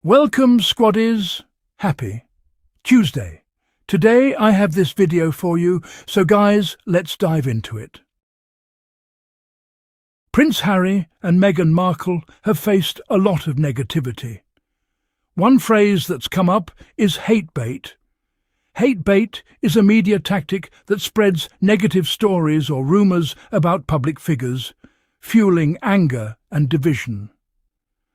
Welcome, squaddies. Happy Tuesday. Today I have this video for you, so guys, let's dive into it. Prince Harry and Meghan Markle have faced a lot of negativity. One phrase that's come up is hate bait. Hate bait is a media tactic that spreads negative stories or rumours about public figures, fueling anger and division.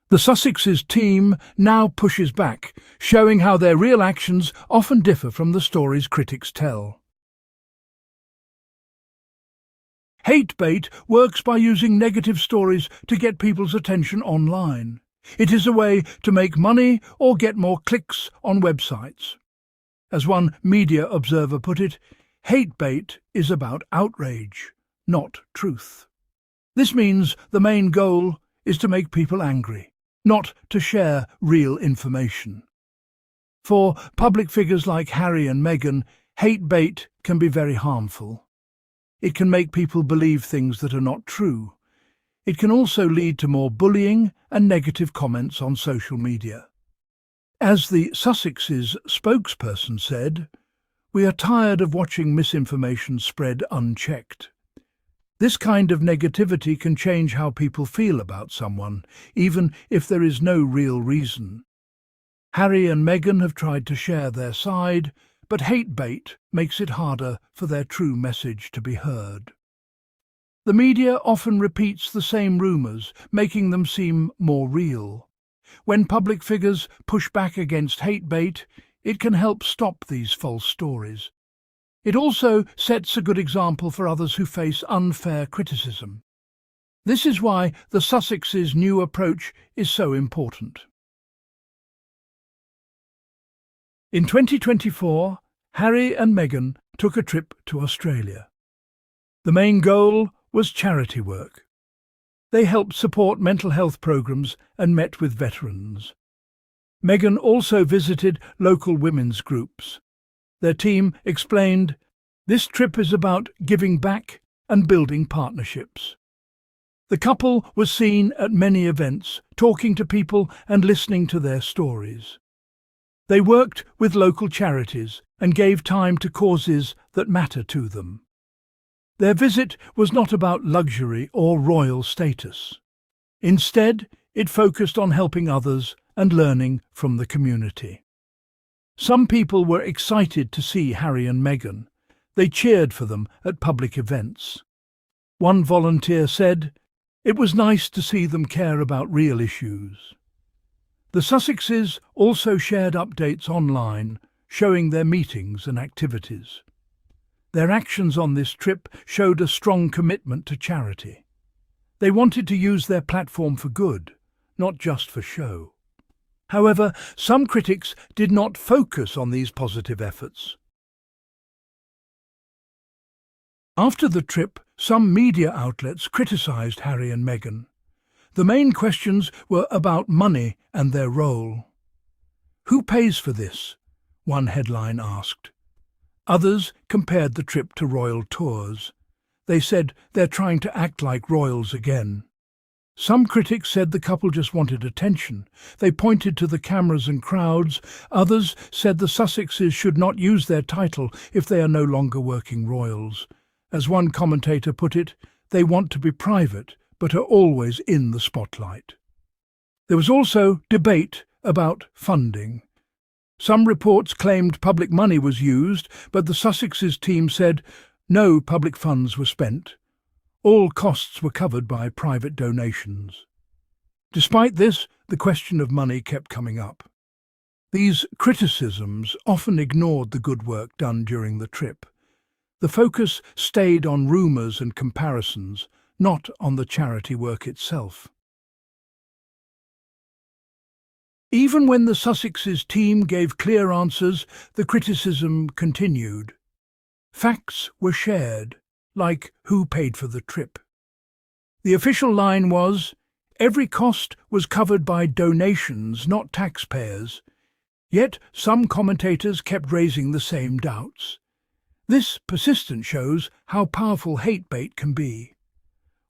The Sussex's team now pushes back, showing how their real actions often differ from the stories critics tell. Hate bait works by using negative stories to get people's attention online. It is a way to make money or get more clicks on websites. As one media observer put it, hate bait is about outrage, not truth. This means the main goal is to make people angry, not to share real information. For public figures like Harry and Meghan, hate bait can be very harmful. It can make people believe things that are not true. It can also lead to more bullying and negative comments on social media. As the Sussex's spokesperson said, "We are tired of watching misinformation spread unchecked." This kind of negativity can change how people feel about someone, even if there is no real reason. Harry and Meghan have tried to share their side, but hate bait makes it harder for their true message to be heard. The media often repeats the same rumours, making them seem more real. When public figures push back against hate bait, it can help stop these false stories. It also sets a good example for others who face unfair criticism. This is why the Sussex's new approach is so important. In 2024, Harry and Meghan took a trip to Australia. The main goal was charity work. They helped support mental health programs and met with veterans. Meghan also visited local women's groups. Their team explained, "This trip is about giving back and building partnerships." The couple was seen at many events, talking to people and listening to their stories. They worked with local charities and gave time to causes that matter to them. Their visit was not about luxury or royal status. Instead, it focused on helping others and learning from the community. Some people were excited to see Harry and Meghan. They cheered for them at public events. One volunteer said, "It was nice to see them care about real issues." The Sussexes also shared updates online, showing their meetings and activities. Their actions on this trip showed a strong commitment to charity. They wanted to use their platform for good, not just for show. However, some critics did not focus on these positive efforts. After the trip, some media outlets criticised Harry and Meghan. The main questions were about money and their role. "Who pays for this?" one headline asked. Others compared the trip to royal tours. They said they're trying to act like royals again. Some critics said the couple just wanted attention. They pointed to the cameras and crowds. Others said the Sussexes should not use their title if they are no longer working royals. As one commentator put it, they want to be private, but are always in the spotlight. There was also debate about funding. Some reports claimed public money was used, but the Sussex's team said no public funds were spent. All costs were covered by private donations. Despite this, the question of money kept coming up. These criticisms often ignored the good work done during the trip. The focus stayed on rumours and comparisons, not on the charity work itself. Even when the Sussex's team gave clear answers, the criticism continued. Facts were shared, like who paid for the trip. The official line was, every cost was covered by donations, not taxpayers. Yet some commentators kept raising the same doubts. This persistence shows how powerful hate bait can be.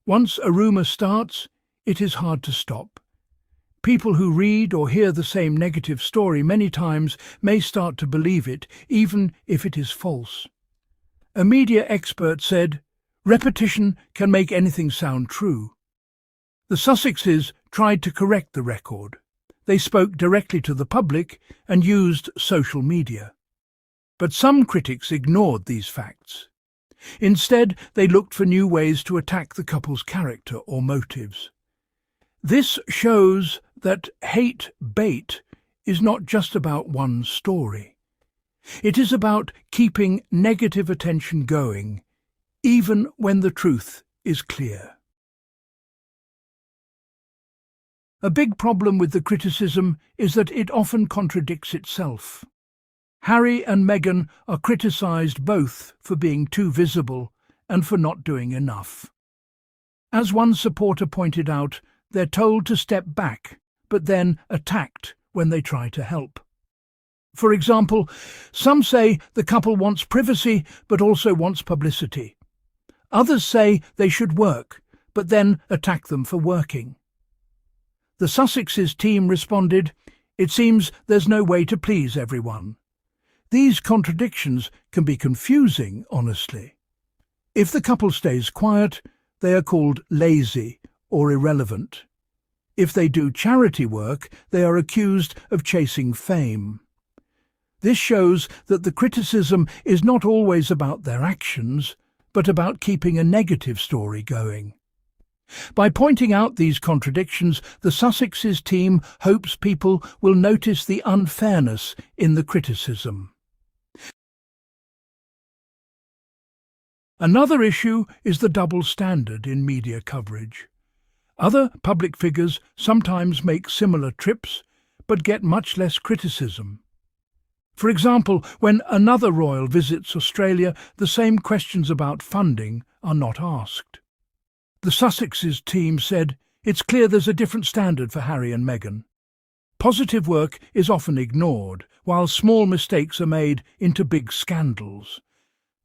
Once a rumour starts, it is hard to stop. People who read or hear the same negative story many times may start to believe it, even if it is false. A media expert said, "Repetition can make anything sound true." The Sussexes tried to correct the record. They spoke directly to the public and used social media. But some critics ignored these facts. Instead, they looked for new ways to attack the couple's character or motives. This shows that hate bait is not just about one story. It is about keeping negative attention going, even when the truth is clear. A big problem with the criticism is that it often contradicts itself. Harry and Meghan are criticised both for being too visible and for not doing enough. As one supporter pointed out, they're told to step back, but then attacked when they try to help. For example, some say the couple wants privacy but also wants publicity. Others say they should work, but then attack them for working. The Sussexes team responded, "It seems there's no way to please everyone." These contradictions can be confusing, honestly. If the couple stays quiet, they are called lazy or irrelevant. If they do charity work, they are accused of chasing fame. This shows that the criticism is not always about their actions, but about keeping a negative story going. By pointing out these contradictions, the Sussexes team hopes people will notice the unfairness in the criticism. Another issue is the double standard in media coverage. Other public figures sometimes make similar trips, but get much less criticism. For example, when another royal visits Australia, the same questions about funding are not asked. The Sussexes team said, "It's clear there's a different standard for Harry and Meghan. Positive work is often ignored, while small mistakes are made into big scandals.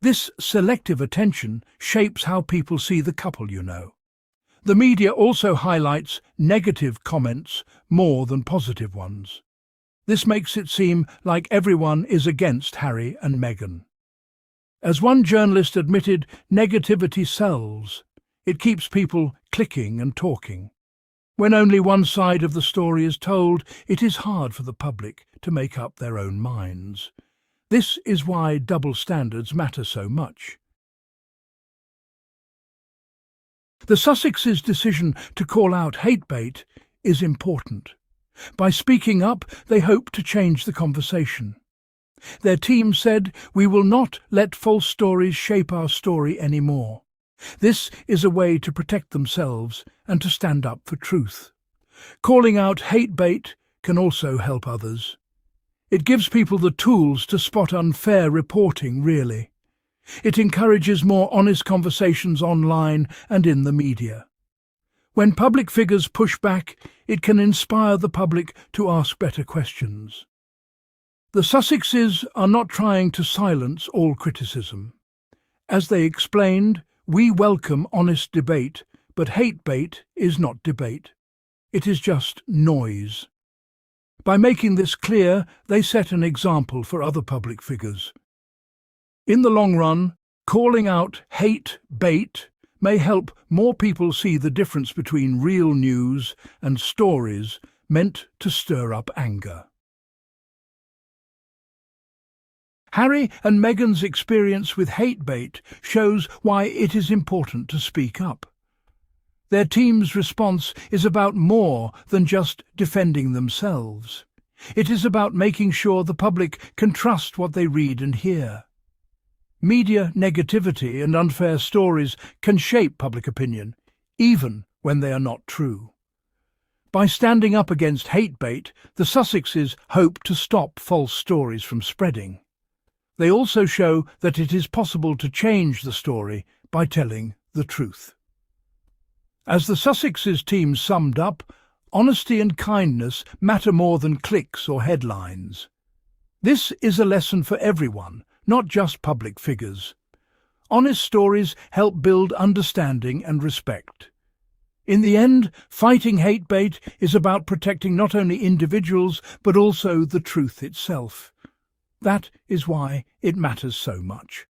This selective attention shapes how people see the couple, you know." The media also highlights negative comments more than positive ones. This makes it seem like everyone is against Harry and Meghan. As one journalist admitted, negativity sells. It keeps people clicking and talking. When only one side of the story is told, it is hard for the public to make up their own minds. This is why double standards matter so much. The Sussexes' decision to call out hate bait is important. By speaking up, they hope to change the conversation. Their team said, "We will not let false stories shape our story anymore." This is a way to protect themselves and to stand up for truth. Calling out hate bait can also help others. It gives people the tools to spot unfair reporting, really. It encourages more honest conversations online and in the media. When public figures push back, it can inspire the public to ask better questions. The Sussexes are not trying to silence all criticism. As they explained, "We welcome honest debate, but hate bait is not debate. It is just noise." By making this clear, they set an example for other public figures. In the long run, calling out hate bait may help more people see the difference between real news and stories meant to stir up anger. Harry and Meghan's experience with hate bait shows why it is important to speak up. Their team's response is about more than just defending themselves. It is about making sure the public can trust what they read and hear. Media negativity and unfair stories can shape public opinion, even when they are not true. By standing up against hate bait, the Sussexes hope to stop false stories from spreading. They also show that it is possible to change the story by telling the truth. As the Sussexes team summed up, honesty and kindness matter more than clicks or headlines. This is a lesson for everyone, not just public figures. Honest stories help build understanding and respect. In the end, fighting hate bait is about protecting not only individuals but also the truth itself. That is why it matters so much.